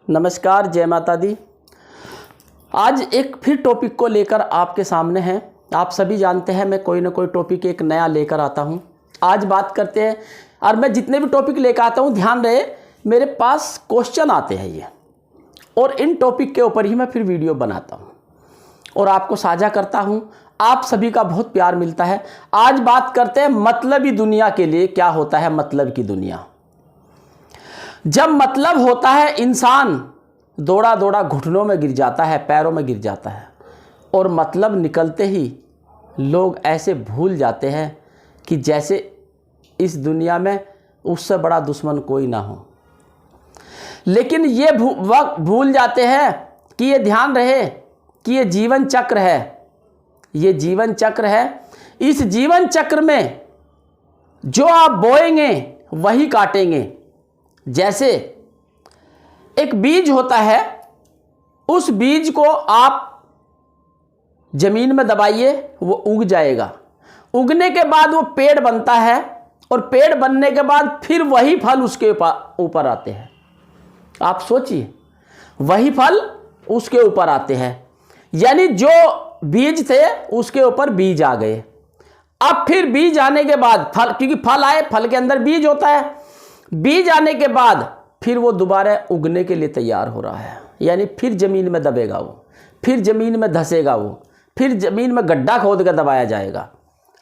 नमस्कार, जय माता दी। आज एक फिर टॉपिक को लेकर आपके सामने हैं। आप सभी जानते हैं मैं कोई ना कोई टॉपिक एक नया लेकर आता हूं। आज बात करते हैं, और मैं जितने भी टॉपिक लेकर आता हूं ध्यान रहे मेरे पास क्वेश्चन आते हैं ये, और इन टॉपिक के ऊपर ही मैं फिर वीडियो बनाता हूं और आपको साझा करता हूं। आप सभी का बहुत प्यार मिलता है। आज बात करते हैं मतलबी दुनिया के लिए क्या होता है। मतलब की दुनिया, जब मतलब होता है इंसान दौड़ा दौड़ा घुटनों में गिर जाता है, पैरों में गिर जाता है, और मतलब निकलते ही लोग ऐसे भूल जाते हैं कि जैसे इस दुनिया में उससे बड़ा दुश्मन कोई ना हो। लेकिन ये वक्त भूल जाते हैं कि ये ध्यान रहे कि ये जीवन चक्र है, ये जीवन चक्र है। इस जीवन चक्र में जो आप बोएंगे वही काटेंगे। जैसे एक बीज होता है, उस बीज को आप जमीन में दबाइए, वो उग जाएगा। उगने के बाद वो पेड़ बनता है, और पेड़ बनने के बाद फिर वही फल उसके ऊपर आते हैं। आप सोचिए, वही फल उसके ऊपर आते हैं। यानी जो बीज थे उसके ऊपर बीज आ गए। अब फिर बीज आने के बाद फल, क्योंकि फल आए, फल के अंदर बीज होता है। बीज आने के बाद फिर वो दोबारा उगने के लिए तैयार हो रहा है। यानी फिर जमीन में दबेगा वो, फिर जमीन में धंसेगा वो, फिर जमीन में गड्ढा खोद कर दबाया जाएगा।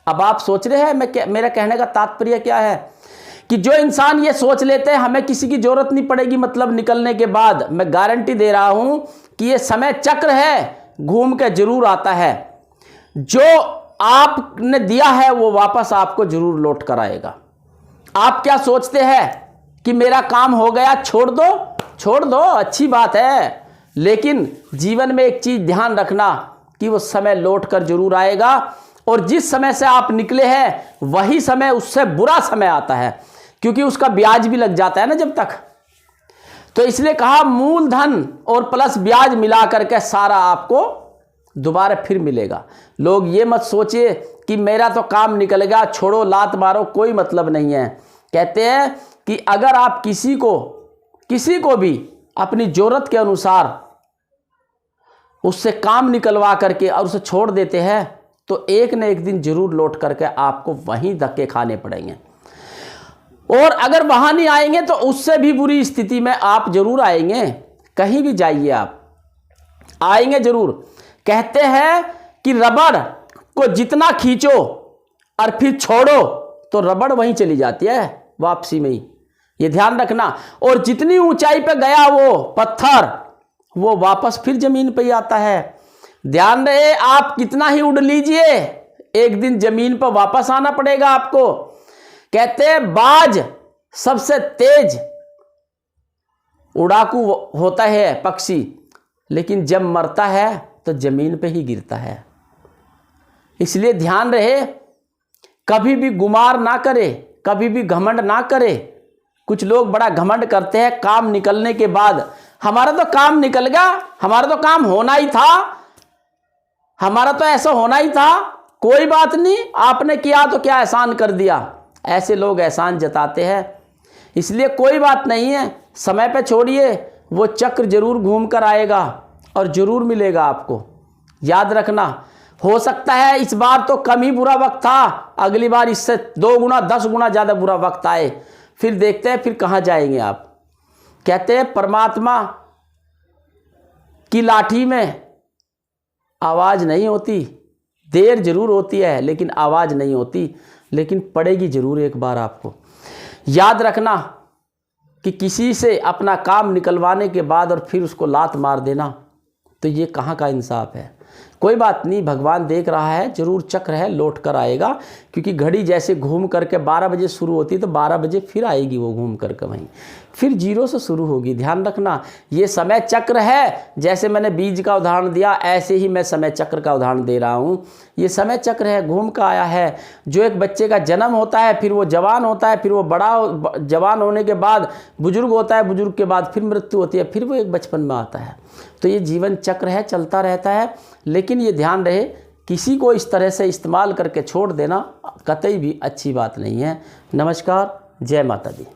अब आप सोच रहे हैं मेरा कहने का तात्पर्य क्या है कि जो इंसान ये सोच लेते हैं हमें किसी की जरूरत नहीं पड़ेगी मतलब निकलने के बाद, मैं गारंटी दे रहा हूं कि ये समय चक्र है, घूम के जरूर आता है। जो आपने दिया है वो वापस आपको जरूर लौट कर आएगा। आप क्या सोचते हैं कि मेरा काम हो गया, छोड़ दो, अच्छी बात है, लेकिन जीवन में एक चीज ध्यान रखना कि वो समय लौट कर जरूर आएगा। और जिस समय से आप निकले हैं वही समय उससे बुरा समय आता है, क्योंकि उसका ब्याज भी लग जाता है ना जब तक। तो इसलिए कहा मूलधन और प्लस ब्याज मिला करके सारा आपको दोबारा फिर मिलेगा। लोग ये मत सोचिए कि मेरा तो काम निकल गया, छोड़ो, लात मारो, कोई मतलब नहीं है। कहते हैं कि अगर आप किसी को भी अपनी जरूरत के अनुसार उससे काम निकलवा करके और उसे छोड़ देते हैं तो एक न एक दिन जरूर लौट करके आपको वहीं धक्के खाने पड़ेंगे। और अगर वहां नहीं आएंगे तो उससे भी बुरी स्थिति में आप जरूर आएंगे। कहीं भी जाइए आप आएंगे जरूर। कहते हैं कि रबड़ को जितना खींचो और फिर छोड़ो तो रबड़ वहीं चली जाती है वापसी में ही, ये ध्यान रखना। और जितनी ऊंचाई पे गया वो पत्थर, वो वापस फिर जमीन पे ही आता है। ध्यान रहे, आप कितना ही उड़ लीजिए एक दिन जमीन पर वापस आना पड़ेगा आपको। कहते हैं बाज सबसे तेज उड़ाकू होता है पक्षी, लेकिन जब मरता है तो जमीन पे ही गिरता है। इसलिए ध्यान रहे, कभी भी गुमार ना करे, कभी भी घमंड ना करे। कुछ लोग बड़ा घमंड करते हैं काम निकलने के बाद, हमारा तो काम निकल गया, हमारा तो काम होना ही था, हमारा तो ऐसा होना ही था, कोई बात नहीं, आपने किया तो क्या एहसान कर दिया। ऐसे लोग एहसान जताते हैं। इसलिए कोई बात नहीं है, समय पे छोड़िए, वो चक्र जरूर घूम कर आएगा और जरूर मिलेगा आपको। याद रखना, हो सकता है इस बार तो कम ही बुरा वक्त था, अगली बार इससे 2 गुना 10 गुना ज़्यादा बुरा वक्त आए, फिर देखते हैं फिर कहाँ जाएंगे आप। कहते हैं परमात्मा की लाठी में आवाज़ नहीं होती, देर जरूर होती है लेकिन आवाज़ नहीं होती, लेकिन पड़ेगी जरूर एक बार आपको। याद रखना कि किसी से अपना काम निकलवाने के बाद और फिर उसको लात मार देना, तो ये कहाँ का इंसाफ है। कोई बात नहीं, भगवान देख रहा है, जरूर चक्र है, लौट कर आएगा। क्योंकि घड़ी जैसे घूम करके 12 बजे शुरू होती तो 12 बजे फिर आएगी वो घूम करके वहीं, फिर 0 से शुरू होगी। ध्यान रखना, ये समय चक्र है। जैसे मैंने बीज का उदाहरण दिया, ऐसे ही मैं समय चक्र का उदाहरण दे रहा हूँ। ये समय चक्र है, घूम कर आया है। जो एक बच्चे का जन्म होता है, फिर वो जवान होता है, फिर वो बड़ा जवान होने के बाद बुजुर्ग होता है, बुजुर्ग के बाद फिर मृत्यु होती है, फिर वो एक बचपन में आता है। तो ये जीवन चक्र है, चलता रहता है। लेकिन ये ध्यान रहे, किसी को इस तरह से इस्तेमाल करके छोड़ देना कतई भी अच्छी बात नहीं है। नमस्कार, जय माता दी।